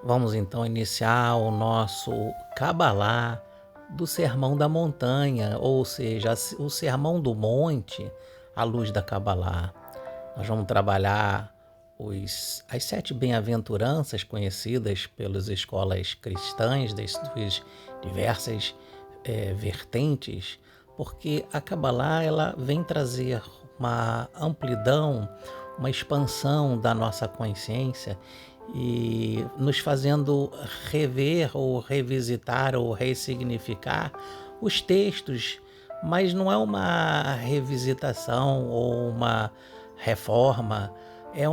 Vamos então iniciar o nosso Cabalá do Sermão da Montanha, ou seja, o Sermão do Monte à luz da Cabalá. Nós vamos trabalhar as 7 bem-aventuranças conhecidas pelas escolas cristãs das suas diversas vertentes, porque a Cabalá ela vem trazer uma amplidão, uma expansão da nossa consciência e nos fazendo rever ou revisitar ou ressignificar os textos, mas não é uma revisitação ou uma reforma, é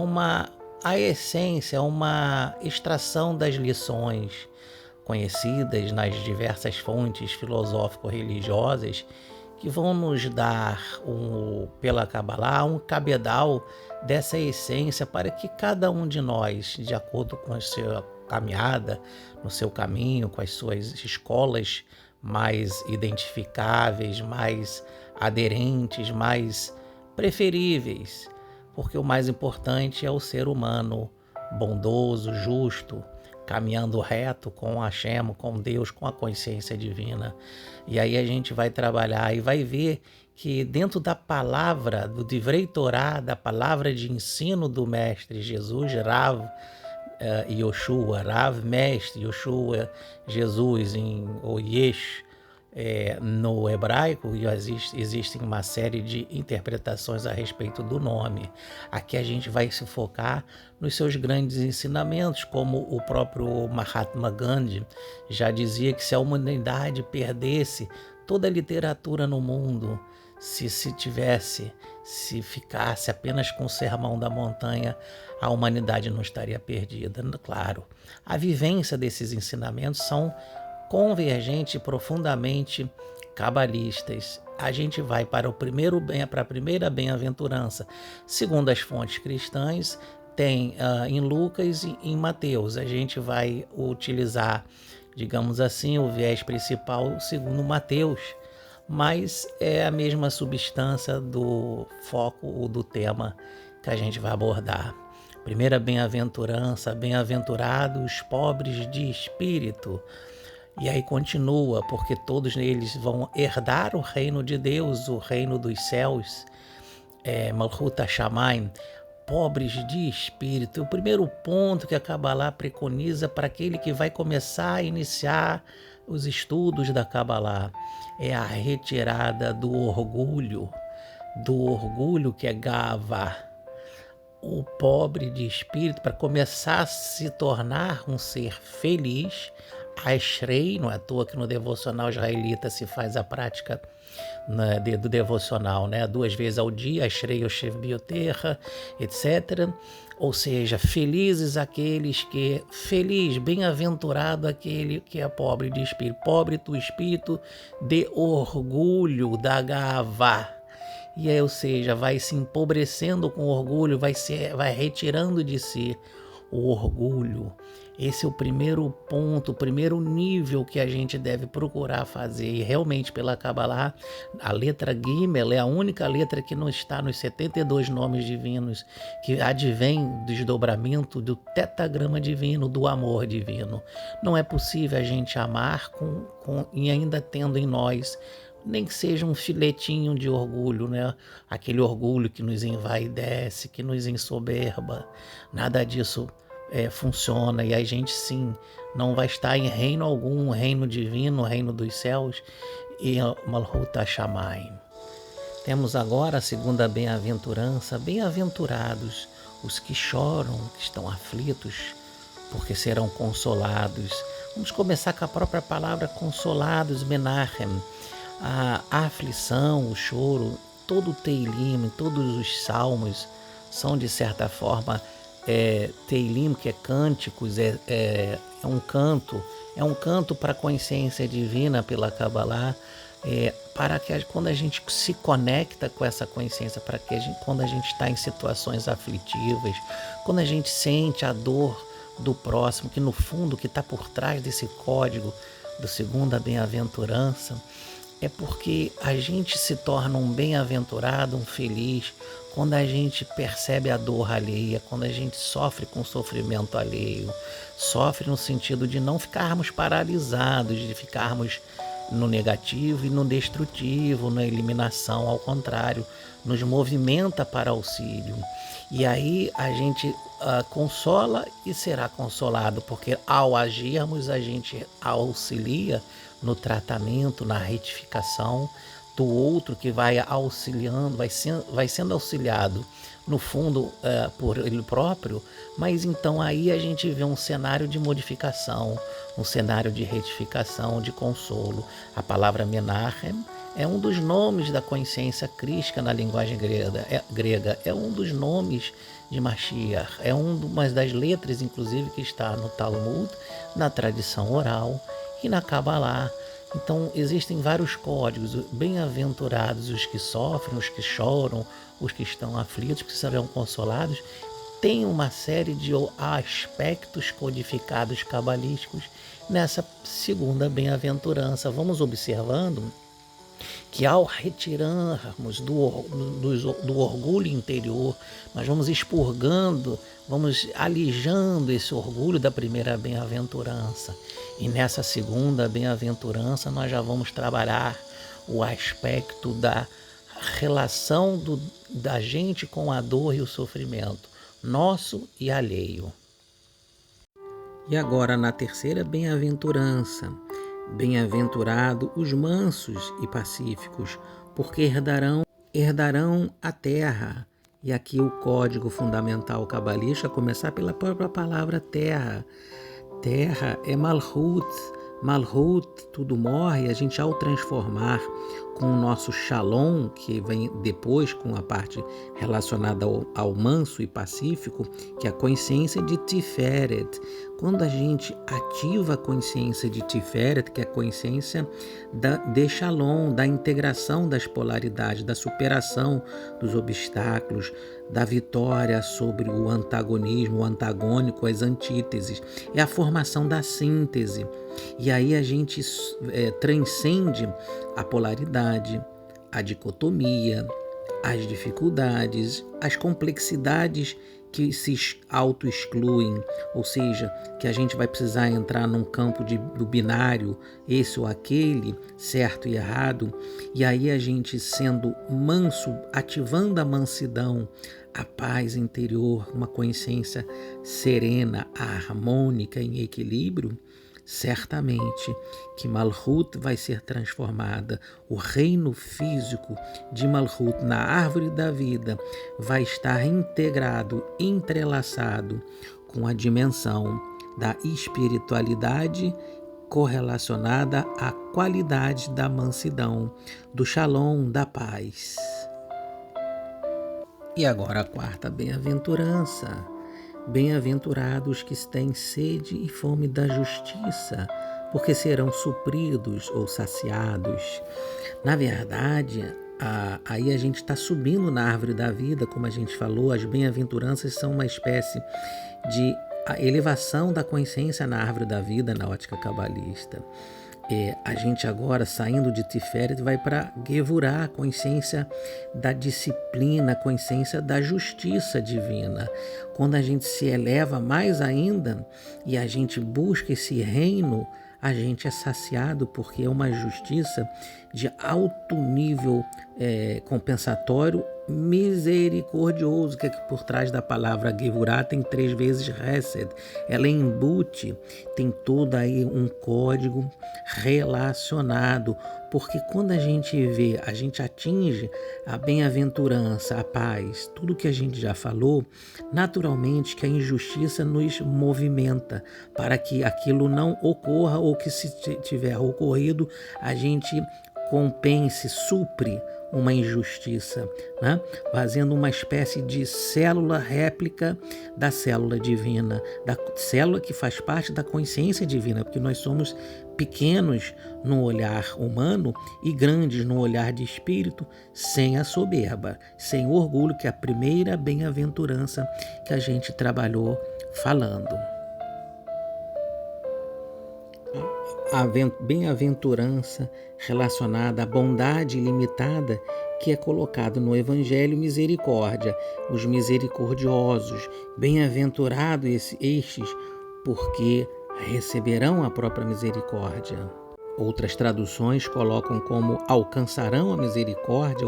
a essência, é uma extração das lições conhecidas nas diversas fontes filosófico-religiosas que vão nos dar, pela Cabalá, um cabedal dessa essência para que cada um de nós, de acordo com a sua caminhada, no seu caminho, com as suas escolas mais identificáveis, mais aderentes, mais preferíveis, porque o mais importante é o ser humano bondoso, justo, caminhando reto com Hashem, com Deus, com a consciência divina. E aí a gente vai trabalhar e vai ver que dentro da palavra, do Divrei Torá, da palavra de ensino do Mestre Jesus, Rav Yoshua, Rav Mestre Yoshua, Jesus, ou Yesh, no hebraico, existem uma série de interpretações a respeito do nome. Aqui a gente vai se focar nos seus grandes ensinamentos, como o próprio Mahatma Gandhi já dizia que se a humanidade perdesse toda a literatura no mundo, se ficasse apenas com o Sermão da Montanha, a humanidade não estaria perdida. Claro, a vivência desses ensinamentos são convergentes, profundamente cabalistas. A gente vai para a primeira bem-aventurança, segundo as fontes cristãs, tem em Lucas e em Mateus. A gente vai utilizar, digamos assim, o viés principal segundo Mateus, mas é a mesma substância do foco ou do tema que a gente vai abordar. Primeira bem-aventurança, bem-aventurados os pobres de espírito. E aí continua, porque todos eles vão herdar o reino de Deus, o reino dos céus, Malchut HaShamayim, pobres de espírito. O primeiro ponto que a Cabalá preconiza para aquele que vai começar a iniciar os estudos da Cabalá é a retirada do orgulho que é Gavá. O pobre de espírito, para começar a se tornar um ser feliz, Ashrei, não é à toa que no devocional israelita se faz a prática do devocional, 2 vezes ao dia, Ashrei Yoshev Bioterra, etc. Ou seja, bem-aventurado aquele que é pobre de espírito, pobre do espírito de orgulho, da gavá. E aí, ou seja, vai se empobrecendo com orgulho, vai retirando de si o orgulho. Esse é o primeiro ponto, o primeiro nível que a gente deve procurar fazer. E realmente, pela Cabalá, a letra Gimel é a única letra que não está nos 72 nomes divinos, que advém do desdobramento do tetagrama divino, do amor divino. Não é possível a gente amar e ainda tendo em nós nem que seja um filetinho de orgulho, Aquele orgulho que nos envaidece, que nos ensoberba. Nada disso funciona, e a gente sim não vai estar em reino algum, reino divino, reino dos céus, e Malchut HaShamayim. Temos agora a segunda bem-aventurança, bem-aventurados os que choram, que estão aflitos, porque serão consolados. Vamos começar com a própria palavra consolados, Menachem. A aflição, o choro, todo o Teilim, todos os salmos são de certa forma Teilim, que é cânticos, é um canto para a consciência divina pela Cabalá, para que quando a gente se conecta com essa consciência, para que quando a gente está em situações aflitivas, quando a gente sente a dor do próximo, que no fundo que está por trás desse código do segunda bem-aventurança, É porque a gente se torna um bem-aventurado, um feliz, quando a gente percebe a dor alheia, quando a gente sofre com o sofrimento alheio. Sofre no sentido de não ficarmos paralisados, de ficarmos no negativo e no destrutivo, na eliminação, ao contrário, nos movimenta para auxílio. E aí a gente consola e será consolado, porque ao agirmos a gente auxilia no tratamento, na retificação do outro que vai auxiliando, vai sendo auxiliado, no fundo, por ele próprio, mas então aí a gente vê um cenário de modificação, um cenário de retificação, de consolo. A palavra Menachem é um dos nomes da consciência crística na linguagem grega, é um dos nomes de Mashiach, é uma das letras, inclusive, que está no Talmud, na tradição oral e na Kabbalah. Então, existem vários códigos. Bem-aventurados os que sofrem, os que choram, os que estão aflitos, que serão consolados. Tem uma série de aspectos codificados cabalísticos nessa segunda bem-aventurança. Vamos observando que ao retirarmos do orgulho interior, nós vamos expurgando, vamos alijando esse orgulho da primeira bem-aventurança. E nessa segunda bem-aventurança nós já vamos trabalhar o aspecto da relação da gente com a dor e o sofrimento, nosso e alheio. E agora na terceira bem-aventurança, bem-aventurado os mansos e pacíficos, porque herdarão a terra. E aqui o código fundamental cabalístico, a começar pela própria palavra terra. Terra é Malhut. Malhut, tudo morre. A gente, ao transformar com o nosso Shalom, que vem depois com a parte relacionada ao manso e pacífico, que é a consciência de Tiferet. Quando a gente ativa a consciência de Tiferet, que é a consciência de Shalom, da integração das polaridades, da superação dos obstáculos, da vitória sobre o antagonismo, o antagônico, as antíteses, é a formação da síntese. E aí a gente transcende a polaridade, a dicotomia, as dificuldades, as complexidades que se auto-excluem, ou seja, que a gente vai precisar entrar num campo do binário, esse ou aquele, certo e errado, e aí a gente sendo manso, ativando a mansidão, a paz interior, uma consciência serena, harmônica, em equilíbrio, certamente que Malhut vai ser transformada, o reino físico de Malhut na árvore da vida vai estar integrado, entrelaçado com a dimensão da espiritualidade correlacionada à qualidade da mansidão, do Shalom, da paz. E agora a quarta bem-aventurança. Bem-aventurados que têm sede e fome da justiça, porque serão supridos ou saciados. Na verdade, aí a gente está subindo na árvore da vida, como a gente falou, as bem-aventuranças são uma espécie de elevação da consciência na árvore da vida, na ótica cabalista. A gente agora, saindo de Tiferet, vai para Gevurah, a consciência da disciplina, a consciência da justiça divina. Quando a gente se eleva mais ainda e a gente busca esse reino, a gente é saciado, porque é uma justiça de alto nível compensatório, misericordioso, que por trás da palavra Gevurah tem 3 vezes Hesed. Ela embute, tem todo aí um código relacionado, porque quando a gente vê, a gente atinge a bem-aventurança, a paz, tudo que a gente já falou, naturalmente que a injustiça nos movimenta para que aquilo não ocorra, ou que se tiver ocorrido, a gente compense, supre uma injustiça, né? Fazendo uma espécie de célula réplica da célula divina, da célula que faz parte da consciência divina, porque nós somos pequenos no olhar humano e grandes no olhar de espírito, sem a soberba, sem o orgulho, que é a primeira bem-aventurança que a gente trabalhou falando. a bem-aventurança relacionada à bondade ilimitada que é colocado no Evangelho misericórdia, os misericordiosos, bem-aventurados estes, porque receberão a própria misericórdia. Outras traduções colocam como alcançarão a misericórdia,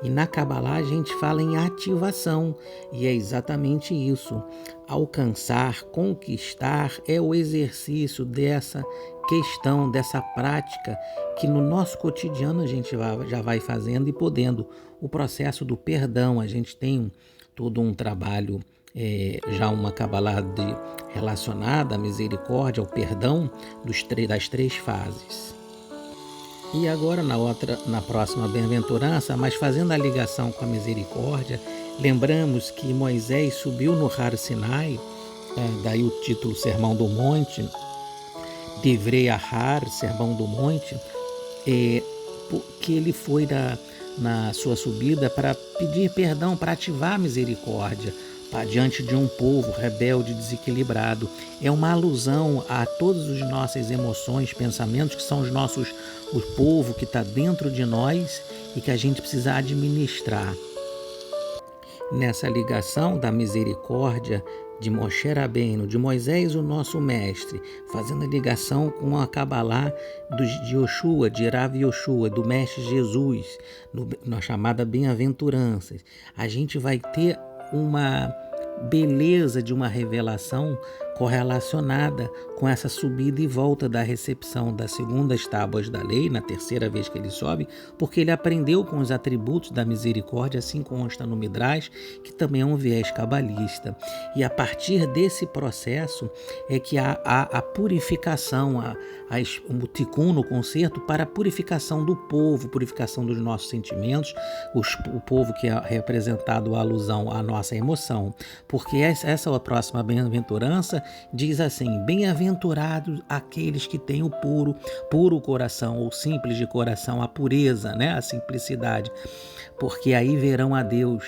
e na Cabalá a gente fala em ativação, e é exatamente isso. Alcançar, conquistar é o exercício dessa questão, dessa prática que no nosso cotidiano a gente já vai fazendo e podendo. O processo do perdão, a gente tem todo um trabalho, já uma Cabalá relacionada à misericórdia, ao perdão das 3 fases. E agora na próxima bem-aventurança, mas fazendo a ligação com a misericórdia, lembramos que Moisés subiu no Har Sinai, daí o título Sermão do Monte, Divrei Ahar, Sermão do Monte, que ele foi na sua subida para pedir perdão, para ativar a misericórdia diante de um povo rebelde, desequilibrado. É uma alusão a todas as nossas emoções, pensamentos, que são o povo que está dentro de nós e que a gente precisa administrar. Nessa ligação da misericórdia de Moshe Rabbeinu, de Moisés, o nosso mestre, fazendo a ligação com a Cabalá de Yoshua, de Rav Yoshua, do mestre Jesus, na chamada bem-aventuranças, a gente vai ter uma beleza de uma revelação correlacionada com essa subida e volta da recepção das 2ª tábuas da lei, na 3ª vez que ele sobe, porque ele aprendeu com os atributos da misericórdia, assim consta no Midrash, que também é um viés cabalista. E a partir desse processo é que há a purificação, o tikkun, no concerto, para a purificação do povo, purificação dos nossos sentimentos, o povo que é representado a alusão à nossa emoção, porque essa é a próxima bem-aventurança, diz assim: bem-aventurados aqueles que têm o puro coração, ou simples de coração, a pureza, né? A simplicidade, porque aí verão a Deus.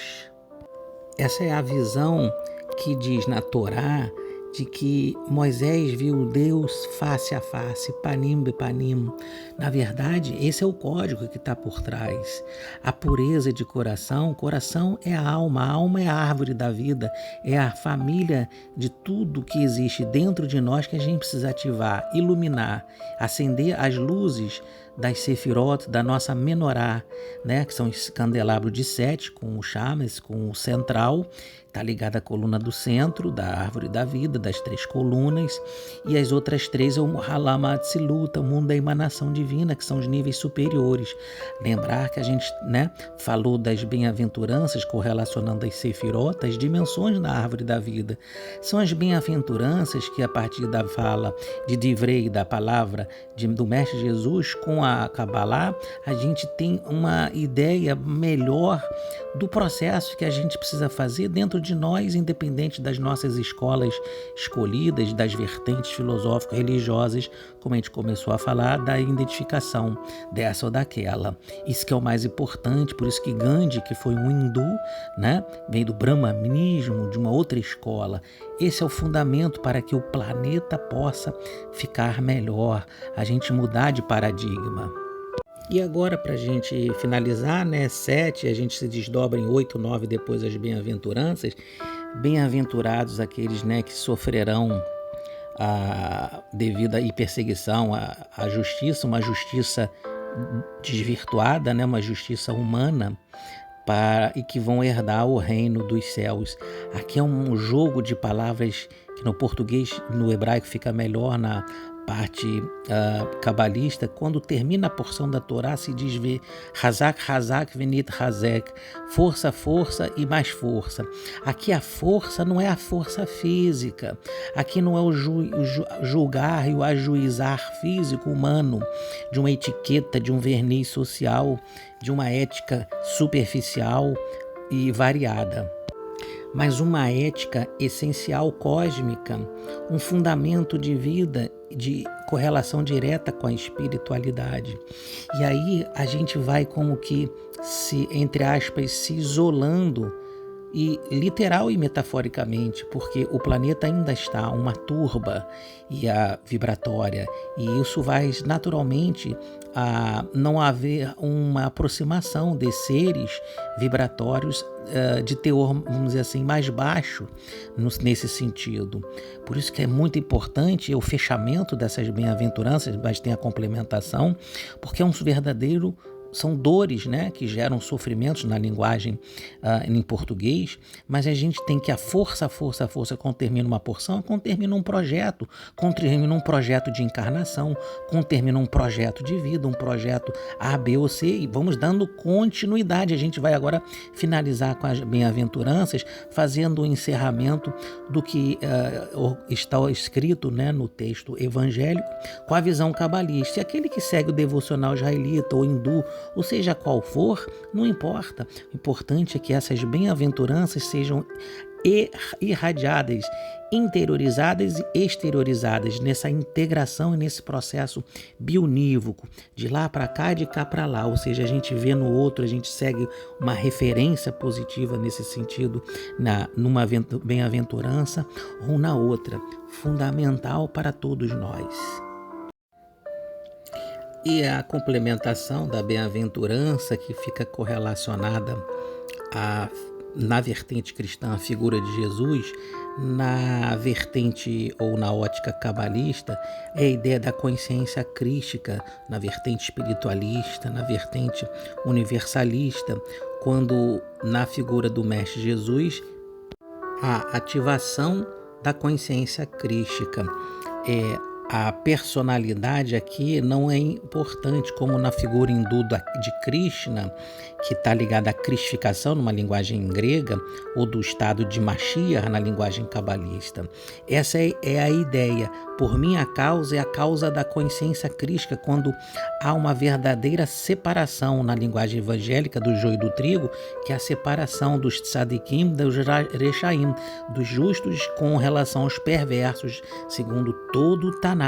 Essa é a visão que diz na Torá de que Moisés viu Deus face a face, panim be panim. Na verdade, esse é o código que está por trás. A pureza de coração, coração é a alma é a árvore da vida, é a família de tudo que existe dentro de nós que a gente precisa ativar, iluminar, acender as luzes das sefirot, da nossa menorá, né, que são os candelabros de 7, com o chamas, com o central, está ligada à coluna do centro, da árvore da vida, das 3 colunas, e as outras 3 é o Halama Atziluta, o mundo da emanação divina, que são os níveis superiores. Lembrar que a gente, né, falou das bem-aventuranças, correlacionando as sefirot, as dimensões da árvore da vida. São as bem-aventuranças que, a partir da fala de Divrei, da palavra do Mestre Jesus, com a Cabalá, a gente tem uma ideia melhor do processo que a gente precisa fazer dentro de nós, independente das nossas escolas escolhidas, das vertentes filosófico-religiosas, como a gente começou a falar, da identificação dessa ou daquela. Isso que é o mais importante, por isso que Gandhi, que foi um hindu, né, veio do brahmanismo, de uma outra escola. Esse é o fundamento para que o planeta possa ficar melhor, a gente mudar de paradigma. E agora, para a gente finalizar, né, 7, a gente se desdobra em 8, 9, depois as bem-aventuranças. Bem-aventurados aqueles, né, que sofrerão devido à perseguição, à justiça, uma justiça desvirtuada, né, uma justiça humana, e que vão herdar o reino dos céus. Aqui é um jogo de palavras que no português, no hebraico fica melhor, na parte cabalista, quando termina a porção da Torá, se diz Hazak, Hazak, Venit Hazek, força, força e mais força. Aqui a força não é a força física, aqui não é o julgar e o ajuizar físico humano, de uma etiqueta, de um verniz social, de uma ética superficial e variada, mas uma ética essencial cósmica, um fundamento de vida, de correlação direta com a espiritualidade. E aí a gente vai como que, entre aspas, se isolando e literal e metaforicamente, porque o planeta ainda está uma turba vibratória, e isso vai naturalmente a não haver uma aproximação de seres vibratórios de teor, vamos dizer assim, mais baixo nesse sentido. Por isso que é muito importante o fechamento dessas bem-aventuranças, mas tem a complementação, porque é um verdadeiro. São dores, né, que geram sofrimentos na linguagem em português, mas a gente tem que a força, quando termina uma porção, quando termina um projeto, quando termina um projeto de encarnação, quando termina um projeto de vida, um projeto A, B ou C, e vamos dando continuidade. A gente vai agora finalizar com as bem-aventuranças, fazendo o encerramento do que está escrito, né, no texto evangélico, com a visão cabalista. E aquele que segue o devocional israelita ou hindu, ou seja qual for, não importa. O importante é que essas bem-aventuranças sejam irradiadas, interiorizadas e exteriorizadas nessa integração e nesse processo bionívoco, de lá para cá e de cá para lá. Ou seja, a gente vê no outro, a gente segue uma referência positiva nesse sentido, numa bem-aventurança ou na outra, fundamental para todos nós. E a complementação da bem-aventurança, que fica correlacionada na vertente cristã, a figura de Jesus, na vertente ou na ótica cabalista, é a ideia da consciência crística, na vertente espiritualista, na vertente universalista, quando na figura do Mestre Jesus, a ativação da consciência crística. A personalidade aqui não é importante, como na figura hindu de Krishna, que está ligada à cristificação numa linguagem grega, ou do estado de Mashiach na linguagem cabalista. Essa é a ideia. Por minha causa é a causa da consciência crística, quando há uma verdadeira separação na linguagem evangélica do joio e do trigo, que é a separação dos tzadikim, dos rechaim, dos justos com relação aos perversos, segundo todo o Tanar.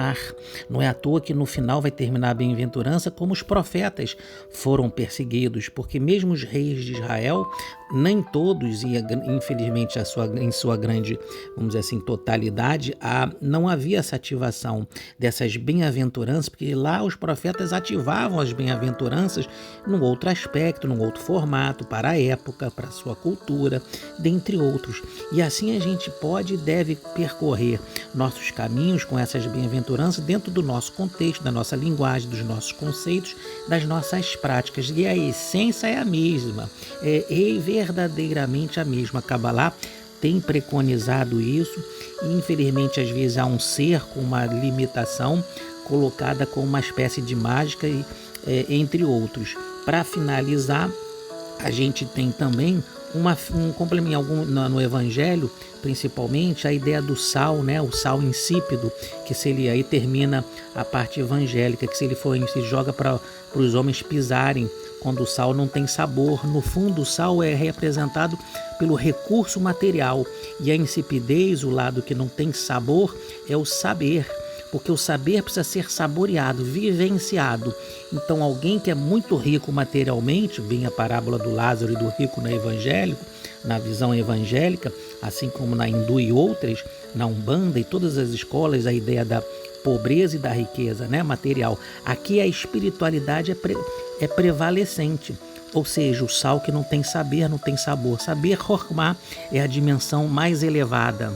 Não é à toa que no final vai terminar a bem-aventurança como os profetas foram perseguidos, porque mesmo os reis de Israel, nem todos, e infelizmente em sua grande, vamos dizer assim, totalidade, não havia essa ativação dessas bem-aventuranças, porque lá os profetas ativavam as bem-aventuranças num outro aspecto, num outro formato, para a época, para a sua cultura, dentre outros. E assim a gente pode e deve percorrer nossos caminhos com essas bem-aventuranças dentro do nosso contexto, da nossa linguagem, dos nossos conceitos, das nossas práticas. E a essência é a mesma, é verdadeiramente a mesma. A Kabbalah tem preconizado isso, e infelizmente às vezes há um ser com uma limitação colocada como uma espécie de mágica, entre outros. Para finalizar, a gente tem também um complemento no Evangelho, principalmente a ideia do sal, né? O sal insípido, que se ele aí termina a parte evangélica, que se ele se joga para os homens pisarem, quando o sal não tem sabor. No fundo, o sal é representado pelo recurso material, e a insipidez, o lado que não tem sabor, é o saber, porque o saber precisa ser saboreado, vivenciado. Então alguém que é muito rico materialmente, vem a parábola do Lázaro e do rico na visão evangélica, assim como na hindu e outras, na Umbanda e todas as escolas, a ideia da pobreza e da riqueza, né, material. Aqui a espiritualidade é prevalecente, ou seja, o sal que não tem saber, não tem sabor. Saber, Hormá, é a dimensão mais elevada.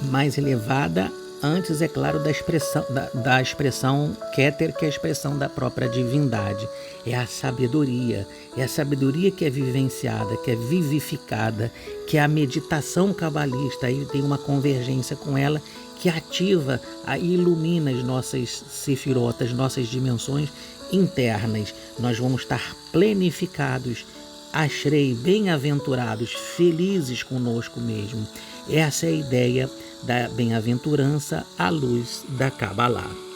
Mais elevada antes, é claro, da expressão Keter, que é a expressão da própria divindade. É a sabedoria que é vivenciada, que é vivificada, que é a meditação cabalista. Aí tem uma convergência com ela, que ativa e ilumina as nossas sefirotas, nossas dimensões internas. Nós vamos estar plenificados, ashrei, bem-aventurados, felizes conosco mesmo. Essa é a ideia da bem-aventurança à luz da Kabbalah.